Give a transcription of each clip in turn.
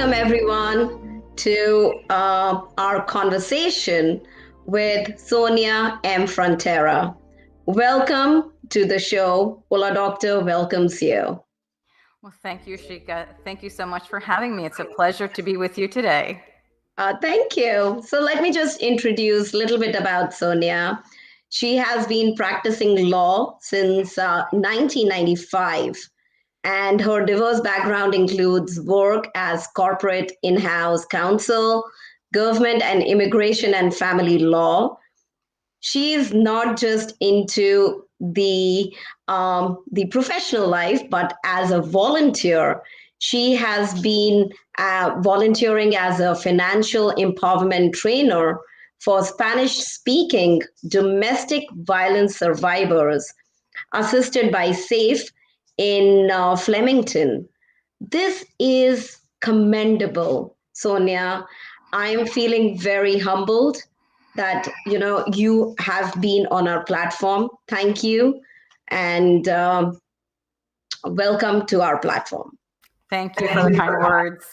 Welcome, everyone, to our conversation with Sonia M. Frontera. Welcome to the show. Hola Doctor welcomes you. Well, thank you, Shika. Thank you so much for having me. It's a pleasure to be with you today. Thank you. So, let me just introduce a little bit about Sonia. She has been practicing law since 1995, and her diverse background includes work as corporate in house counsel, government and immigration and family law. She's not just into the professional life, but as a volunteer, she has been volunteering as a financial empowerment trainer for Spanish speaking domestic violence survivors, assisted by SAFE in Flemington. This is commendable, Sonia. I'm feeling very humbled that you have been on our platform. Thank you, and welcome to our platform. Thank you for the kind words.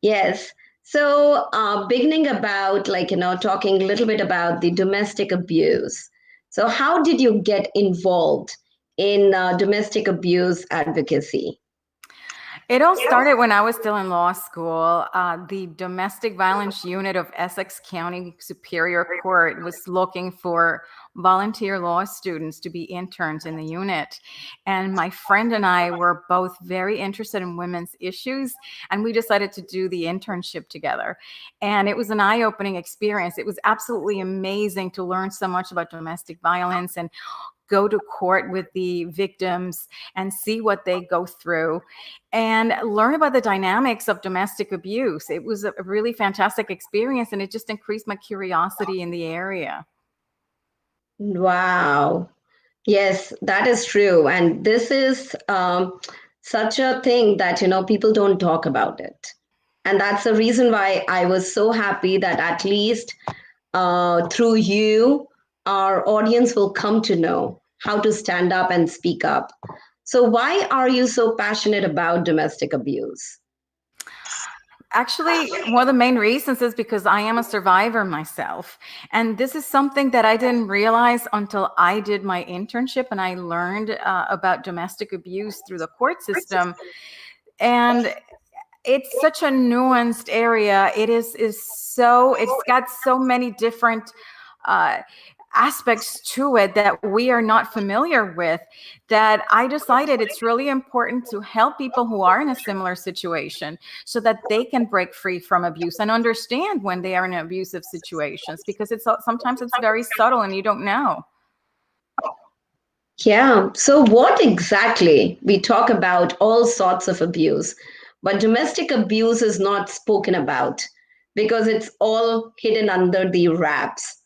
Yes. So, beginning about talking a little bit about the domestic abuse. So, how did you get involved in domestic abuse advocacy? It all started when I was still in law school. The domestic violence unit of Essex County Superior Court was looking for volunteer law students to be interns in the unit. And my friend and I were both very interested in women's issues, and we decided to do the internship together. And it was an eye-opening experience. It was absolutely amazing to learn so much about domestic violence and go to court with the victims and see what they go through and learn about the dynamics of domestic abuse. It was a really fantastic experience, and it just increased my curiosity in the area. Wow. Yes, that is true. And this is such a thing that, people don't talk about it. And that's the reason why I was so happy that at least through you, our audience will come to know how to stand up and speak up. So, why are you so passionate about domestic abuse? Actually, one of the main reasons is because I am a survivor myself. And this is something that I didn't realize until I did my internship and I learned about domestic abuse through the court system. And it's such a nuanced area. It's got so many different aspects to it that we are not familiar with, that I decided it's really important to help people who are in a similar situation so that they can break free from abuse and understand when they are in abusive situations, because sometimes it's very subtle and you don't know. Yeah. So, what exactly? We talk about all sorts of abuse, but domestic abuse is not spoken about because it's all hidden under the wraps.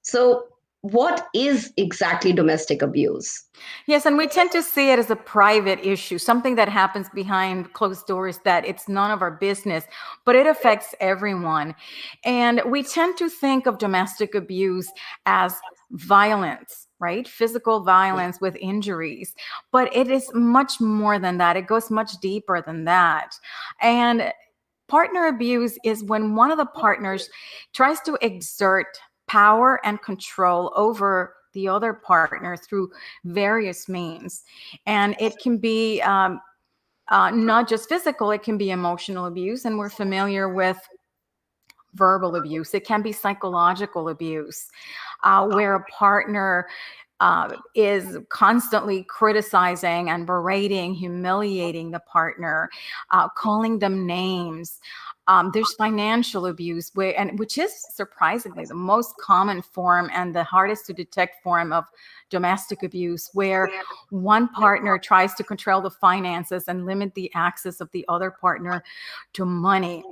So, what is exactly domestic abuse? Yes, and we tend to see it as a private issue, something that happens behind closed doors, that it's none of our business, but it affects everyone. And we tend to think of domestic abuse as violence, right? Physical violence with injuries, but it is much more than that. It goes much deeper than that. And partner abuse is when one of the partners tries to exert power and control over the other partner through various means. And it can be not just physical, it can be emotional abuse. And we're familiar with verbal abuse. It can be psychological abuse, where a partner is constantly criticizing and berating, humiliating the partner, calling them names. There's financial abuse, which is surprisingly the most common form and the hardest to detect form of domestic abuse, where one partner tries to control the finances and limit the access of the other partner to money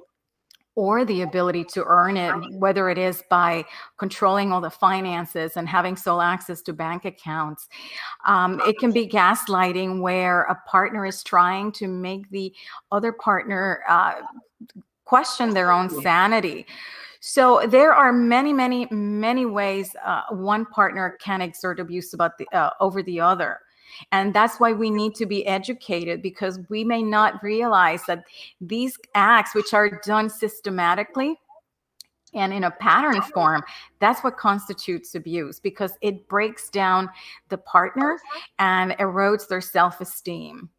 or the ability to earn it, whether it is by controlling all the finances and having sole access to bank accounts. It can be gaslighting, where a partner is trying to make the other partner question their own sanity. So there are many, many, many ways one partner can exert abuse over the other. And that's why we need to be educated, because we may not realize that these acts, which are done systematically and in a pattern form, that's what constitutes abuse, because it breaks down the partner and erodes their self-esteem.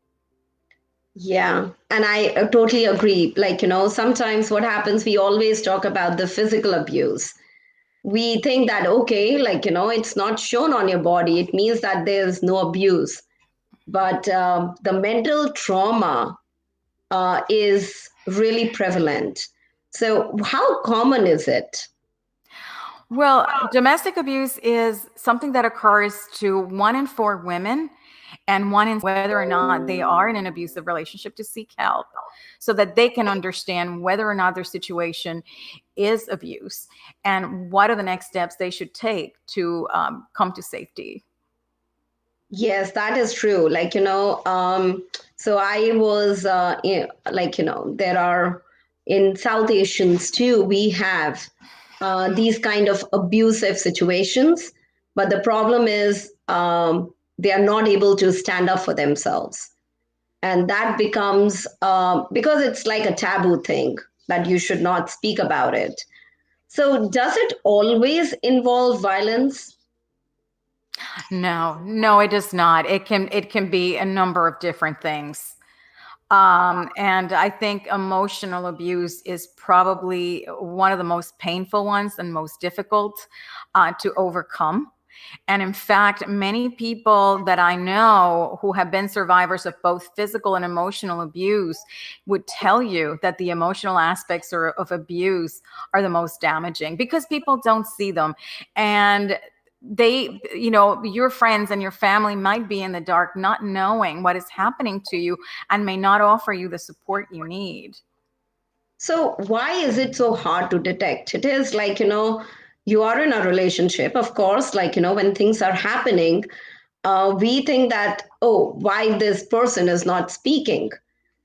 Yeah, and I totally agree. Like, sometimes what happens, we always talk about the physical abuse. We think that, okay, like, it's not shown on your body, it means that there's no abuse. But the mental trauma is really prevalent. So, how common is it? Well, domestic abuse is something that occurs to 1 in 4 women, and one in whether or not they are in an abusive relationship, to seek help so that they can understand whether or not their situation is abuse and what are the next steps they should take to come to safety. Yes, that is true. Like, so I was, like, there are in South Asians too, we have these kind of abusive situations. But the problem is they are not able to stand up for themselves. And that becomes, because it's like a taboo thing that you should not speak about it. So, does it always involve violence? No, it does not. It can be a number of different things. And I think emotional abuse is probably one of the most painful ones and most difficult to overcome. And in fact, many people that I know who have been survivors of both physical and emotional abuse would tell you that the emotional aspects of abuse are the most damaging, because people don't see them. And your friends and your family might be in the dark, not knowing what is happening to you, and may not offer you the support you need. So, why is it so hard to detect? It is like, you are in a relationship, of course, like, when things are happening, we think that, oh, why this person is not speaking?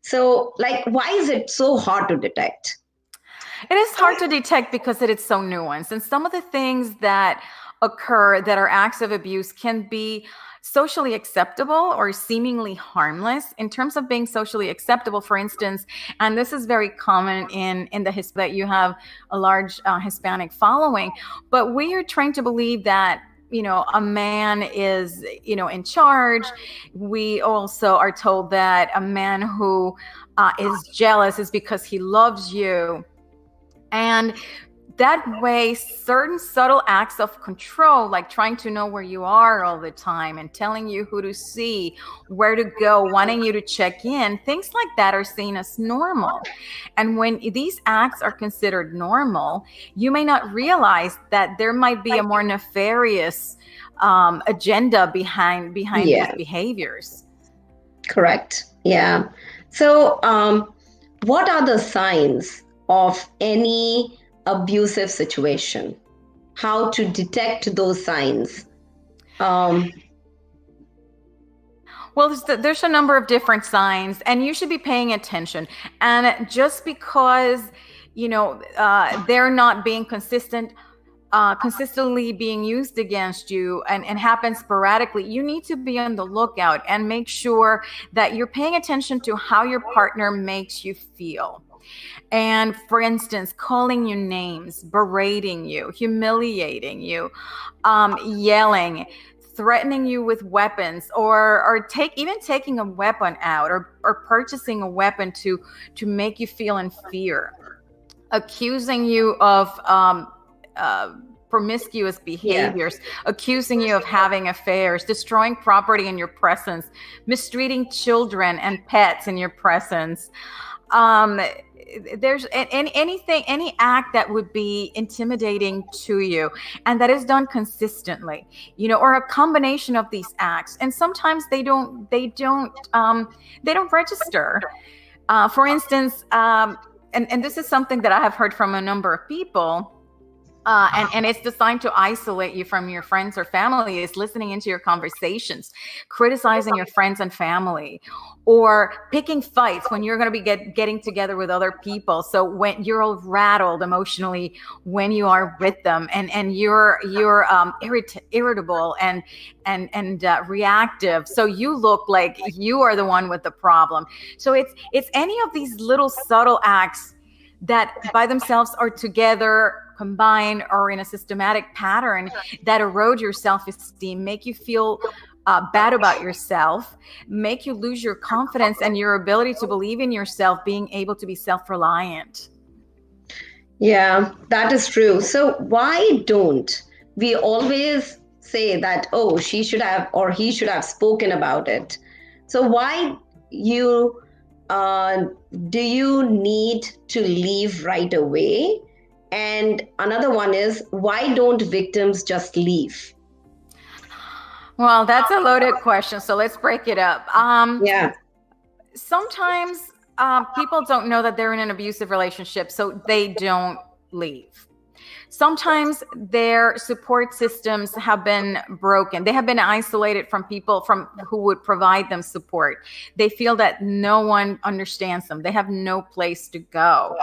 So, like, why is it so hard to detect? It is hard to detect because it is so nuanced. And some of the things that occur that are acts of abuse can be socially acceptable or seemingly harmless. In terms of being socially acceptable, for instance, and this is very common in the that you have a large Hispanic following, but we are trained to believe that a man is in charge. We also are told that a man who is jealous is because he loves you. And that way, certain subtle acts of control, like trying to know where you are all the time and telling you who to see, where to go, wanting you to check in, things like that are seen as normal. And when these acts are considered normal, you may not realize that there might be a more nefarious agenda behind these Yeah, behaviors. correct. Yeah. So, what are the signs of any abusive situation? How to detect those signs? Well, there's a number of different signs, and you should be paying attention. And just because, they're not being consistently being used against you, and happen sporadically, you need to be on the lookout and make sure that you're paying attention to how your partner makes you feel. And for instance, calling you names, berating you, humiliating you, yelling, threatening you with weapons, or even taking a weapon out, or purchasing a weapon to make you feel in fear, accusing you of promiscuous Yeah. behaviors, accusing you of having affairs, destroying property in your presence, mistreating children and pets in your presence. There's any act that would be intimidating to you, and that is done consistently, or a combination of these acts. And sometimes they don't register. For instance, and this is something that I have heard from a number of people. and it's designed to isolate you from your friends or family. Is listening into your conversations, criticizing your friends and family, or picking fights when you're going to be getting together with other people. So when you're all rattled emotionally when you are with them, and you're irritable and reactive, so you look like you are the one with the problem. So it's any of these little subtle acts that by themselves or together, combined, or in a systematic pattern that erode your self-esteem, make you feel bad about yourself, make you lose your confidence and your ability to believe in yourself, being able to be self-reliant. Yeah, that is true. So why don't we always say that, oh, she should have or he should have spoken about it? So why you uh, do you need to leave right away? And another one is, why don't victims just leave? Well, that's a loaded question. So let's break it up. Yeah. Sometimes people don't know that they're in an abusive relationship, so they don't leave. Sometimes their support systems have been broken. They have been isolated from people from who would provide them support. They feel that no one understands them. They have no place to go.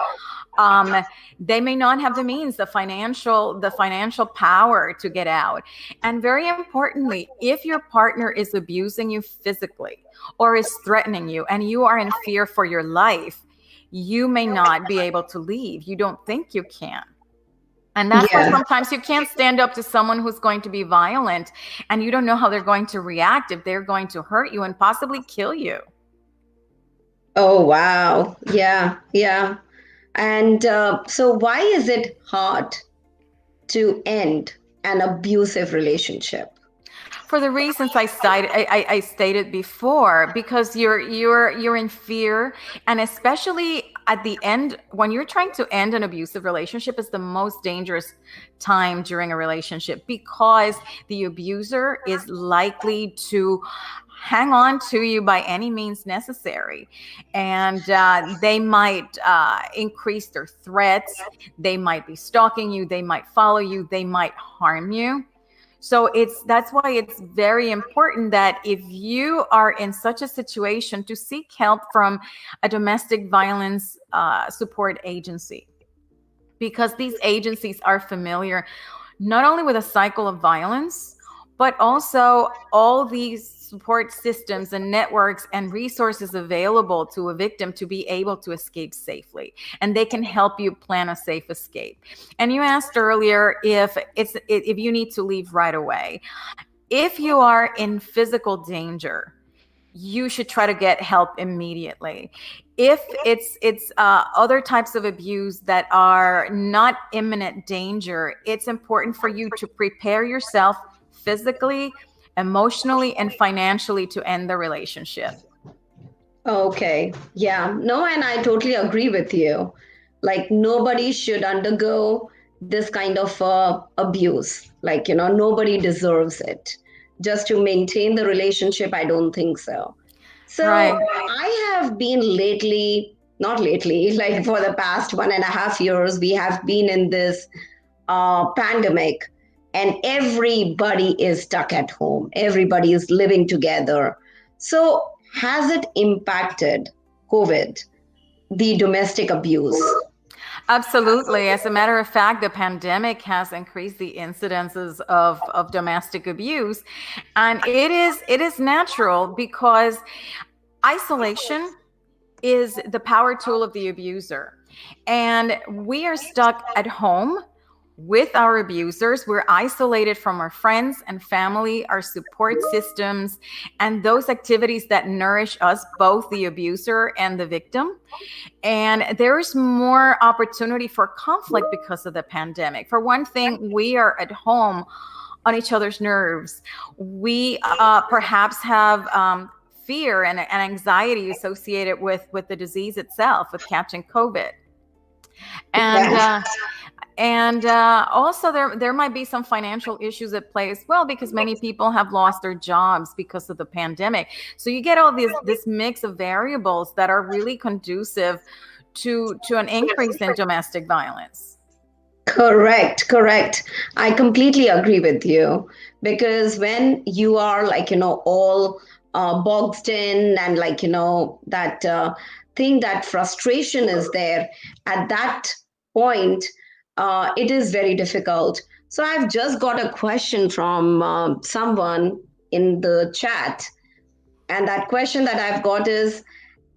They may not have the means, the financial power to get out. And very importantly, if your partner is abusing you physically or is threatening you and you are in fear for your life, you may not be able to leave. You don't think you can. And that's why sometimes you can't stand up to someone who's going to be violent, and you don't know how they're going to react, if they're going to hurt you and possibly kill you. Oh, wow. Yeah, yeah. And so, why is it hard to end an abusive relationship? For the reasons I stated before, because you're in fear, and especially at the end, when you're trying to end an abusive relationship, is the most dangerous time during a relationship, because the abuser is likely to hang on to you by any means necessary. And they might increase their threats. They might be stalking you. They might follow you. They might harm you. So that's why it's very important that if you are in such a situation, to seek help from a domestic violence support agency, because these agencies are familiar not only with a cycle of violence, but also all these support systems and networks and resources available to a victim to be able to escape safely. And they can help you plan a safe escape. And you asked earlier if you need to leave right away. If you are in physical danger, you should try to get help immediately. If it's other types of abuse that are not imminent danger, it's important for you to prepare yourself physically, emotionally, and financially to end the relationship. Okay. Yeah. No, and I totally agree with you. Like, nobody should undergo this kind of abuse. Like, nobody deserves it. Just to maintain the relationship, I don't think so. So Right. I have been not lately, like for the past 1.5 years, we have been in this pandemic, and everybody is stuck at home. Everybody is living together. So has it impacted COVID, the domestic abuse? Absolutely. As a matter of fact, the pandemic has increased the incidences of domestic abuse. And it is natural, because isolation is the power tool of the abuser. And we are stuck at home with our abusers. We're isolated from our friends and family, our support systems, and those activities that nourish us, both the abuser and the victim. And there's more opportunity for conflict because of the pandemic. For one thing, we are at home on each other's nerves. We perhaps have fear and anxiety associated with the disease itself, with catching COVID. And also there might be some financial issues at play as well, because many people have lost their jobs because of the pandemic. So you get all this mix of variables that are really conducive to an increase in domestic violence. Correct, correct. I completely agree with you because when you are like, all boxed in and like, that thing, that frustration is there at that point, it is very difficult. So I've just got a question from someone in the chat. And that question that I've got is,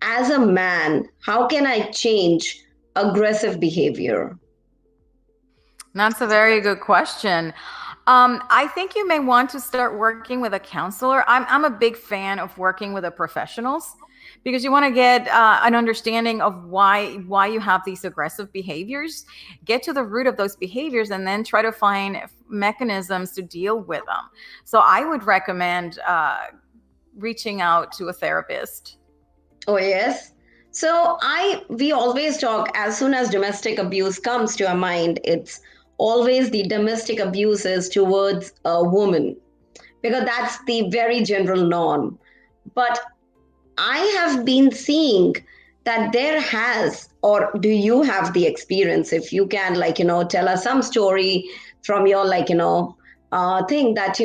as a man, how can I change aggressive behavior? That's a very good question. I think you may want to start working with a counselor. I'm a big fan of working with the professionals because you want to get an understanding of why you have these aggressive behaviors, get to the root of those behaviors, and then try to find mechanisms to deal with them. So I would recommend reaching out to a therapist. Oh, yes. So we always talk as soon as domestic abuse comes to our mind, it's always the domestic abuse is towards a woman because that's the very general norm. But I have been seeing that there has, or do you have the experience? If you can, like, tell us some story from your, like, thing that,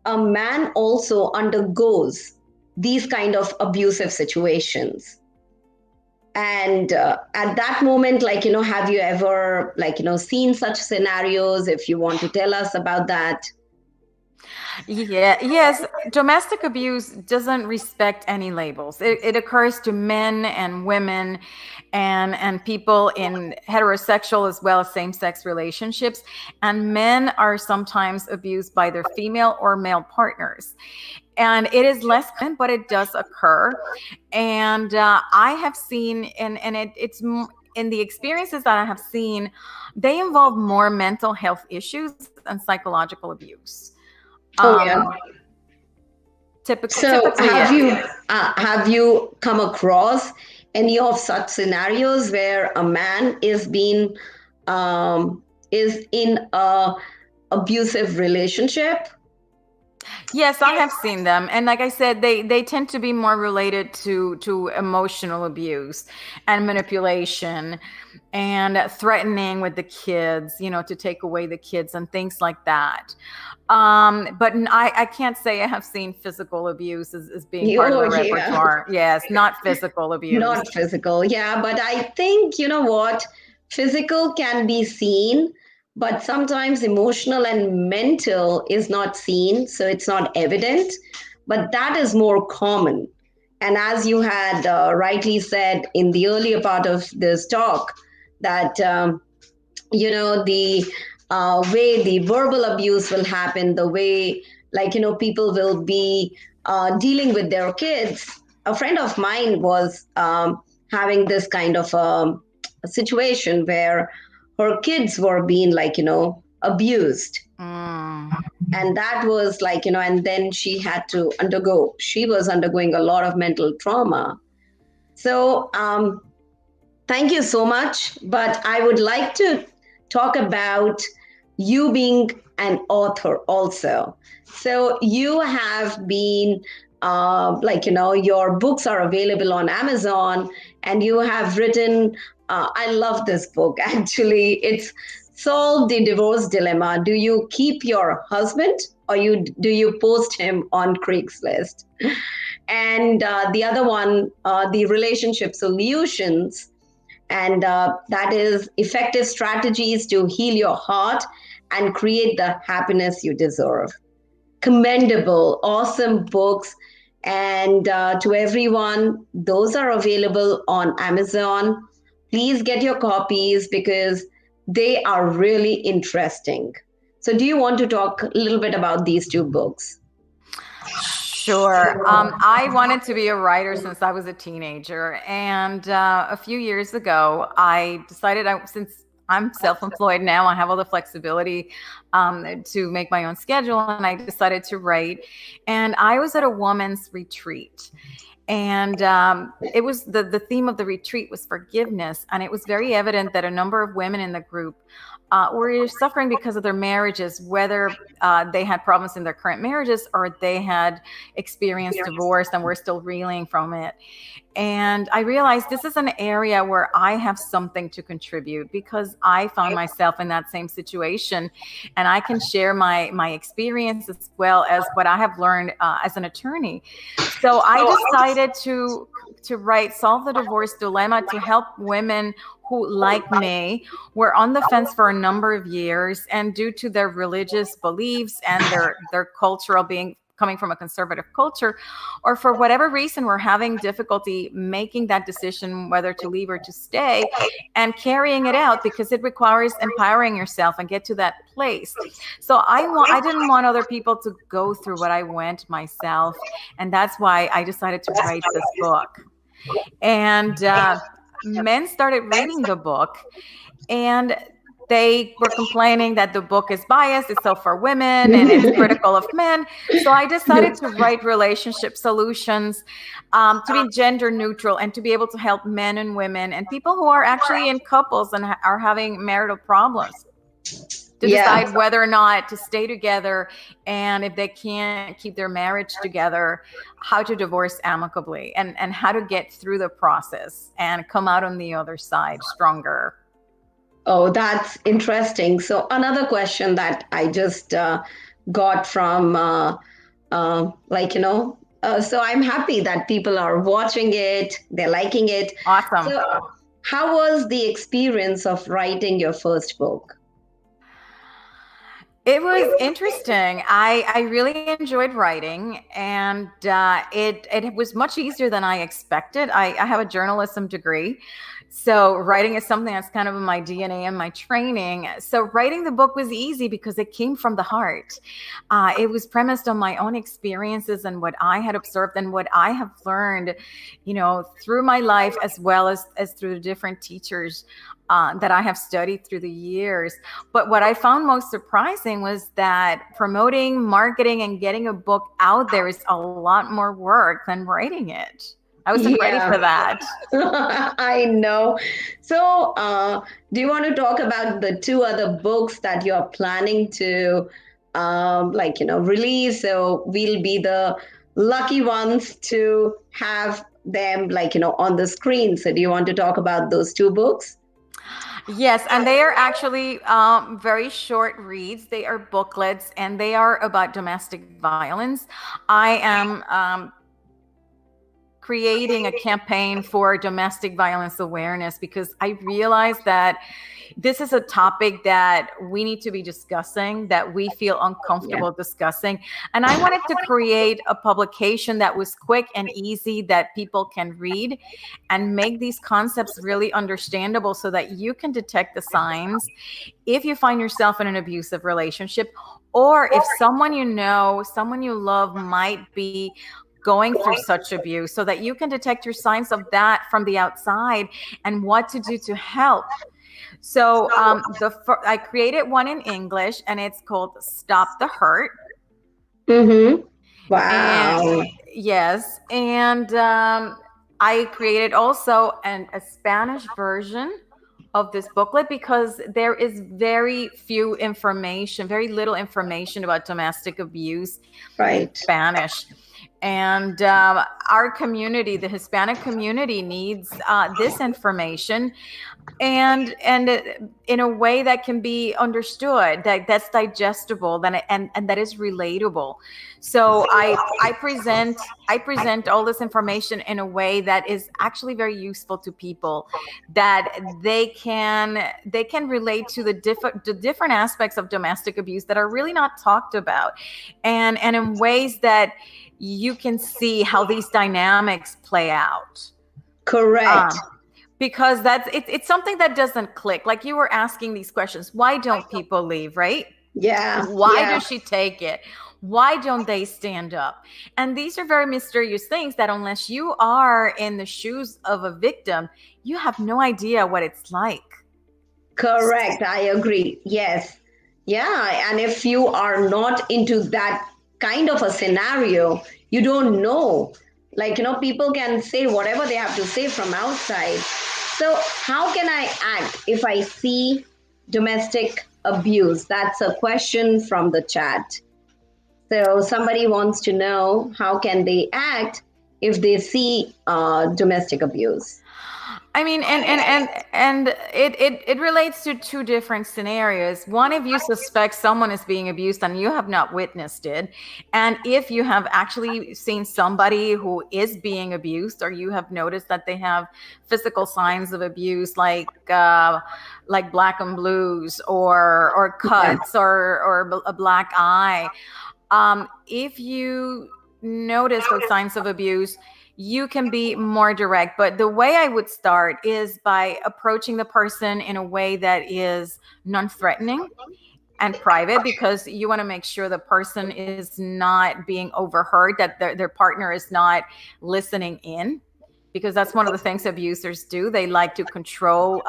a man also undergoes these kind of abusive situations. And at that moment, like, have you ever, like, seen such scenarios? If you want to tell us about that. Yeah, yes, domestic abuse doesn't respect any labels. It occurs to men and women and people in heterosexual as well as same-sex relationships. And men are sometimes abused by their female or male partners. And it is less common, but it does occur. And I have seen, it's in the experiences that I have seen, they involve more mental health issues and psychological abuse. Oh, yeah. So Typically, yes. have you come across any of such scenarios where a man is in a abusive relationship? Yes, I have seen them, and like I said, they tend to be more related to emotional abuse and manipulation and threatening with the kids, to take away the kids and things like that. But I can't say I have seen physical abuse as being part of Oh, the yeah. repertoire. Yes, not physical abuse. Not physical, yeah, but I think, you know what, physical can be seen, but sometimes emotional and mental is not seen, so it's not evident, but that is more common. And as you had rightly said in the earlier part of this talk, that the way the verbal abuse will happen, the way, like, people will be dealing with their kids. A friend of mine was having this kind of a situation where her kids were being, like, abused. And that was like, and then she was undergoing a lot of mental trauma. So thank you so much. But I would like to talk about you being an author also. So you have been, your books are available on Amazon, and you have written, I love this book actually. It's Solve the Divorce Dilemma. Do you keep your husband, or do you post him on Craigslist? And the other one, the Relationship Solutions, and that is effective strategies to heal your heart and create the happiness you deserve. Commendable, awesome books. And to everyone, those are available on Amazon. Please get your copies because they are really interesting. So, do you want to talk a little bit about these two books? Sure. I wanted to be a writer since I was a teenager. And a few years ago, I decided, since I'm self-employed now, I have all the flexibility to make my own schedule. And I decided to write. And I was at a woman's retreat. And it was the theme of the retreat was forgiveness. And it was very evident that a number of women in the group were suffering because of their marriages, whether they had problems in their current marriages or they had experienced divorce and were still reeling from it. And I realized this is an area where I have something to contribute because I found myself in that same situation, and I can share my experience as well as what I have learned as an attorney. So I decided to write Solve the Divorce Dilemma to help women who, like me, were on the fence for a number of years, and due to their religious beliefs and their cultural coming from a conservative culture, or for whatever reason, we're having difficulty making that decision whether to leave or to stay and carrying it out, because it requires empowering yourself and get to that place. So I didn't want other people to go through what I went myself. And that's why I decided to write this book. And men started reading the book, and they were complaining that the book is biased, it's so for women, and it's critical of men. So I decided to write relationship solutions to be gender neutral and to be able to help men and women and people who are actually in couples and are having marital problems to decide whether or not to stay together, and if they can't keep their marriage together, how to divorce amicably and how to get through the process and come out on the other side stronger. Oh, that's interesting. So another question that I just got from so I'm happy that people are watching it, they're liking it. Awesome. So how was the experience of writing your first book? It was interesting. I really enjoyed writing, and it was much easier than I expected. I have a journalism degree, so writing is something that's kind of in my DNA and my training. So writing the book was easy because it came from the heart. It was premised on my own experiences and what I had observed and what I have learned, through my life, as well as through the different teachers that I have studied through the years. But what I found most surprising was that promoting, marketing, and getting a book out there is a lot more work than writing it. I wasn't ready for that. I know. So do you want to talk about the two other books that you're planning to release? So we'll be the lucky ones to have them on the screen. So do you want to talk about those two books? Yes, and they are actually very short reads. They are booklets, and they are about domestic violence. I am creating a campaign for domestic violence awareness because I realize that this is a topic that we need to be discussing, that we feel uncomfortable discussing. And I wanted to create a publication that was quick and easy, that people can read and make these concepts really understandable so that you can detect the signs if you find yourself in an abusive relationship, or if someone you know, someone you love might be going through such abuse, so that you can detect your signs of that from the outside and what to do to help. So I created one in English, and it's called Stop the Hurt. Mm-hmm. Wow. And, yes. And I created also a Spanish version of this booklet because there is very little information about domestic abuse in Spanish. And our community, the Hispanic community, needs this information, and in a way that can be understood, that's digestible, and that is relatable. So I present all this information in a way that is actually very useful to people, that they can relate to the different aspects of domestic abuse that are really not talked about, and in ways that you can see how these dynamics play out. Correct. Because it's something that doesn't click. Like you were asking these questions. Why don't people leave, right? Yeah. Why does she take it? Why don't they stand up? And these are very mysterious things that unless you are in the shoes of a victim, you have no idea what it's like. Correct. I agree. Yes. Yeah. And if you are not into that kind of a scenario, you don't know. People can say whatever they have to say from outside. So how can I act if I see domestic abuse? That's a question from the chat. So somebody wants to know, how can they act if they see domestic abuse? I mean, and it relates to two different scenarios. One, if you suspect someone is being abused and you have not witnessed it, and if you have actually seen somebody who is being abused, or you have noticed that they have physical signs of abuse, like black and blues, or cuts, or a black eye. If you notice those signs of abuse, you can be more direct. But the way I would start is by approaching the person in a way that is non-threatening and private, because you want to make sure the person is not being overheard, that their partner is not listening in, because that's one of the things abusers do. They like to control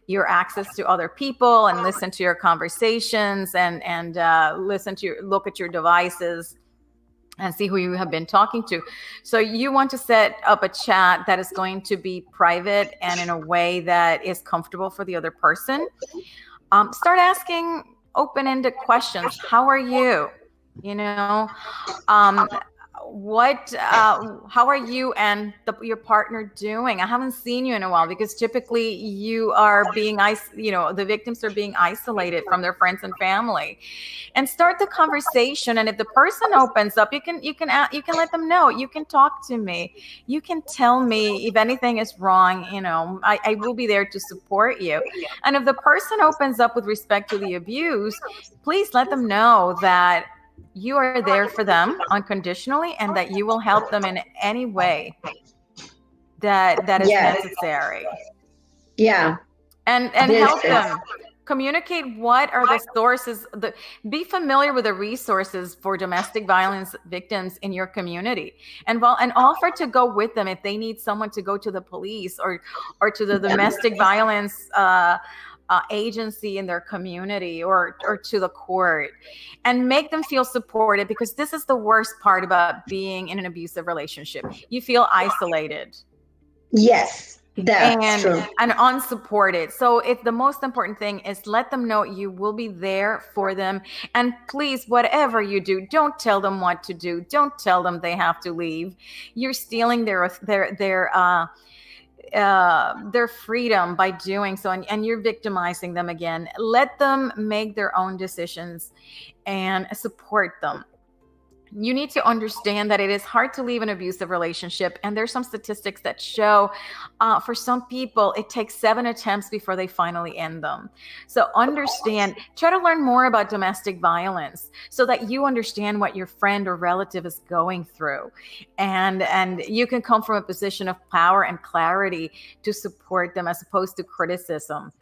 your access to other people and listen to your conversations, and look at your devices and see who you have been talking to. So you want to set up a chat that is going to be private and in a way that is comfortable for the other person. Start asking open-ended questions. How are you? How are you and your partner doing? I haven't seen you in a while, because typically you are being the victims are being isolated from their friends and family. And start the conversation. And if the person opens up, you can let them know. You can talk to me. You can tell me if anything is wrong. I will be there to support you. And if the person opens up with respect to the abuse, please let them know that you are there for them unconditionally, and that you will help them in any way that is necessary. Yeah. And help them. Communicate what are the sources. Be familiar with the resources for domestic violence victims in your community, and offer to go with them if they need someone to go to the police or to the domestic violence agency in their community, or to the court, and make them feel supported, because this is the worst part about being in an abusive relationship. You feel isolated. Yes, that's true. And unsupported. So it's the most important thing is let them know you will be there for them. And please, whatever you do, don't tell them what to do. Don't tell them they have to leave. You're stealing their freedom by doing so, and you're victimizing them again. Let them make their own decisions and support them. You need to understand that it is hard to leave an abusive relationship, and there's some statistics that show for some people it takes 7 attempts before they finally end them. So try to learn more about domestic violence so that you understand what your friend or relative is going through, and you can come from a position of power and clarity to support them as opposed to criticism.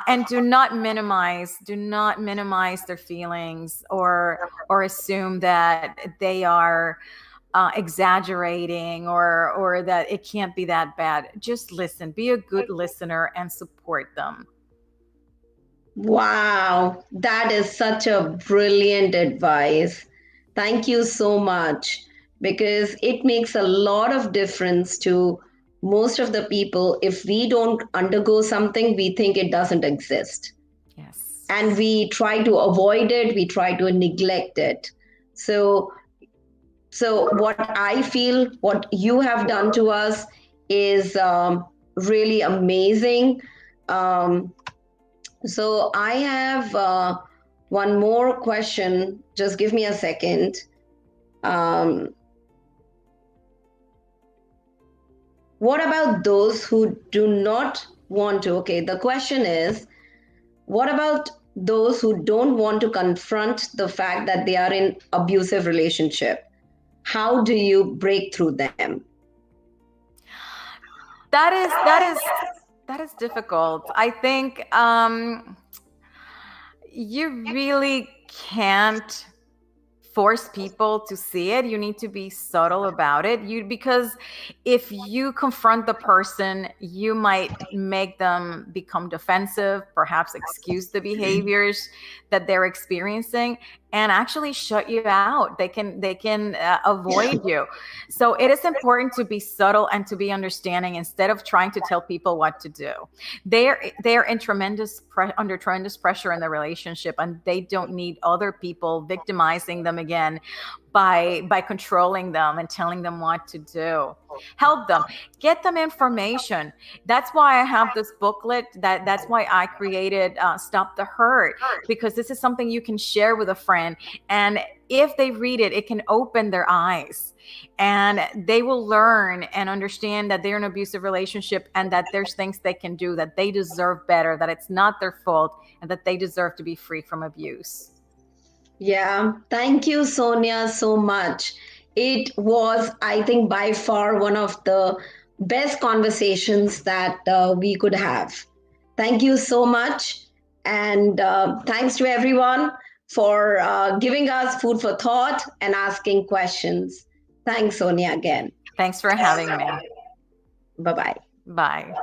And do not minimize their feelings, or assume that they are exaggerating, or that it can't be that bad. Just listen, be a good listener, and support them. Wow, that is such a brilliant advice. Thank you so much, because it makes a lot of difference to most of the people. If we don't undergo something, we think it doesn't exist. Yes. And we try to avoid it, we try to neglect it. So what I feel, what you have done to us is really amazing. So I have one more question. Just give me a second. What about those who do not want to? Okay, the question is, what about those who don't want to confront the fact that they are in abusive relationship? How do you break through them? That is difficult. I think you really can't force people to see it. You need to be subtle about it. Because if you confront the person, you might make them become defensive, perhaps excuse the behaviors that they're experiencing. and actually shut you out. They can avoid you. So it is important to be subtle and to be understanding instead of trying to tell people what to do. They're in under tremendous pressure in the relationship, and they don't need other people victimizing them again by controlling them and telling them what to do. Help them, get them information. That's why I have this booklet. That's why I created Stop the Hurt, because this is something you can share with a friend, and if they read it, it can open their eyes, and they will learn and understand that they're in an abusive relationship, and that there's things they can do, that they deserve better, that it's not their fault, and that they deserve to be free from abuse. Yeah, thank you, Sonia, so much. It was, I think, by far one of the best conversations that we could have. Thank you so much. And thanks to everyone for giving us food for thought and asking questions. Thanks, Sonia, again. Thanks for having me. Bye bye. Bye.